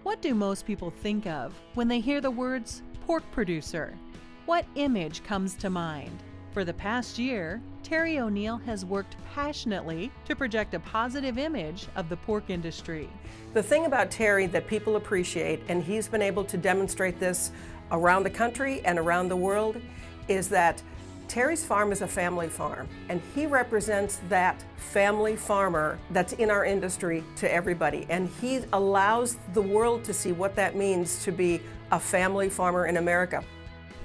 What do most people think of when they hear the words pork producer? What image comes to mind? For the past year, Terry O'Neill has worked passionately to project a positive image of the pork industry. The thing about Terry that people appreciate, and he's been able to demonstrate this around the country and around the world, is that Terry's farm is a family farm, and he represents that family farmer that's in our industry to everybody. And he allows the world to see what that means to be a family farmer in America.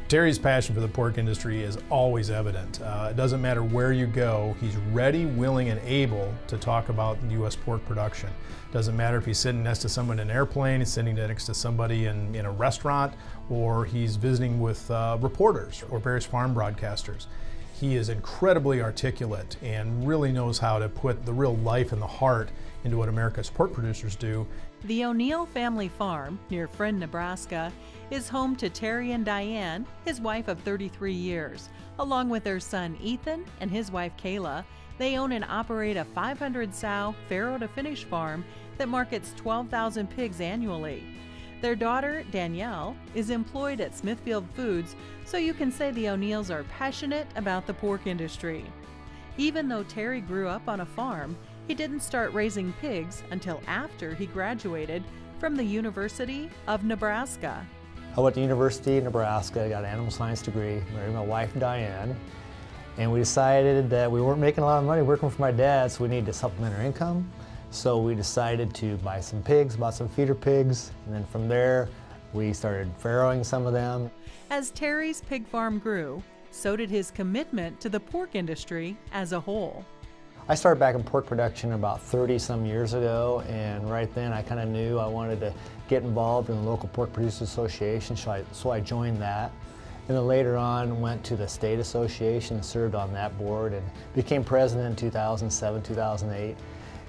Terry's passion for the pork industry is always evident. It doesn't matter where you go, he's ready, willing, and able to talk about U.S. pork production. Doesn't matter if he's sitting next to someone in an airplane, he's sitting next to somebody in a restaurant, or he's visiting with reporters or various farm broadcasters. He is incredibly articulate and really knows how to put the real life and the heart into what America's pork producers do. The O'Neill family farm near Friend, Nebraska is home to Terry and Diane, his wife of 33 years. Along with their son Ethan and his wife Kayla, they own and operate a 500-sow farrow-to-finish farm that markets 12,000 pigs annually. Their daughter, Danielle, is employed at Smithfield Foods, so you can say the O'Neills are passionate about the pork industry. Even though Terry grew up on a farm, he didn't start raising pigs until after he graduated from the University of Nebraska. I went to University of Nebraska, got an animal science degree, married my wife Diane, and we decided that we weren't making a lot of money working for my dad, so we needed to supplement our income. So we decided to buy some pigs, bought some feeder pigs, and then from there we started farrowing some of them. As Terry's pig farm grew, so did his commitment to the pork industry as a whole. I started back in pork production about 30-some years ago, and right then I kind of knew I wanted to get involved in the local Pork Producers Association, so I joined that. And then later on went to the state association, served on that board, and became president in 2007, 2008.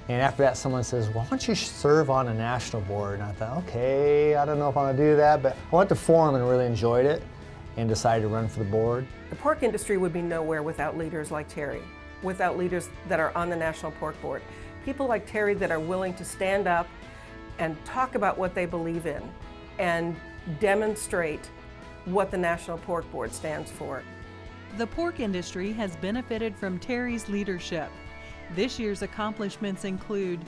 And after that someone says, well, why don't you serve on a national board? And I thought, okay, I don't know if I'm gonna do that, but I went to forum and really enjoyed it and decided to run for the board. The pork industry would be nowhere without leaders like Terry, without leaders that are on the National Pork Board. People like Terry that are willing to stand up and talk about what they believe in and demonstrate what the National Pork Board stands for. The pork industry has benefited from Terry's leadership. This year's accomplishments include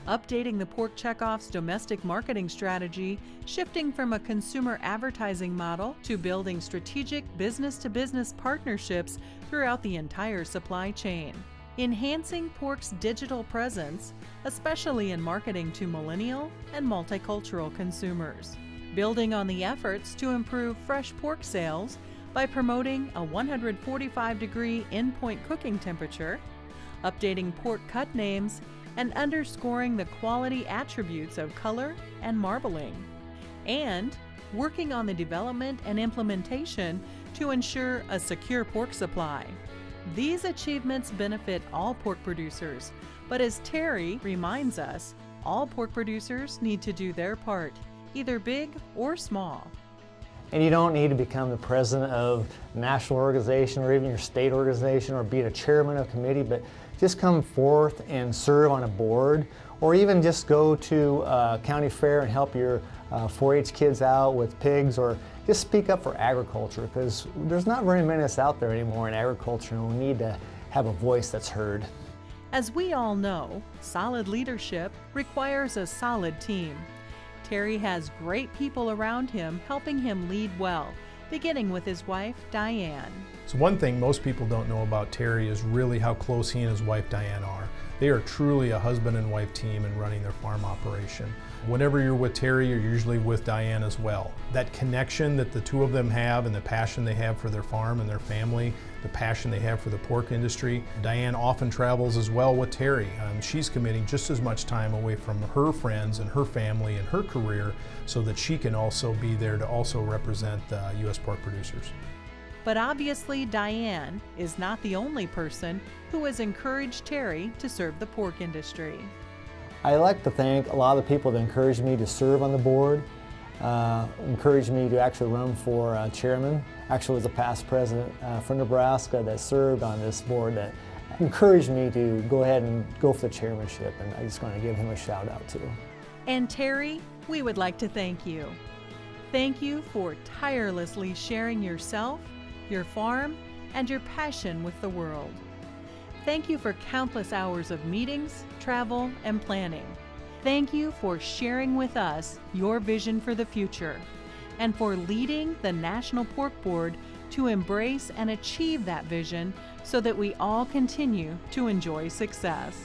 updating the Pork Checkoff's domestic marketing strategy, shifting from a consumer advertising model to building strategic business-to-business partnerships throughout the entire supply chain, enhancing pork's digital presence, especially in marketing to millennial and multicultural consumers, building on the efforts to improve fresh pork sales by promoting a 145-degree in-point cooking temperature, updating pork cut names, and underscoring the quality attributes of color and marbling, and working on the development and implementation to ensure a secure pork supply. These achievements benefit all pork producers, but as Terry reminds us, all pork producers need to do their part, either big or small. And you don't need to become the president of a national organization or even your state organization or be a chairman of a committee, but just come forth and serve on a board, or even just go to a county fair and help your 4-H kids out with pigs, or just speak up for agriculture, because there's not very many of us out there anymore in agriculture, and we need to have a voice that's heard. As we all know, solid leadership requires a solid team. Terry has great people around him helping him lead well, beginning with his wife, Diane. So one thing most people don't know about Terry is really how close he and his wife Diane are. They are truly a husband and wife team in running their farm operation. Whenever you're with Terry, you're usually with Diane as well. That connection that the two of them have and the passion they have for their farm and their family, the passion they have for the pork industry. Diane often travels as well with Terry. She's committing just as much time away from her friends and her family and her career so that she can also be there to also represent U.S. pork producers. But obviously Diane is not the only person who has encouraged Terry to serve the pork industry. I like to thank a lot of the people that encouraged me to serve on the board, encouraged me to actually run for chairman. Actually was a past president from Nebraska that served on this board that encouraged me to go ahead and go for the chairmanship, and I just want to give him a shout out too. And Terry, we would like to thank you. Thank you for tirelessly sharing yourself, your farm, and your passion with the world. Thank you for countless hours of meetings, travel, and planning. Thank you for sharing with us your vision for the future and for leading the National Pork Board to embrace and achieve that vision so that we all continue to enjoy success.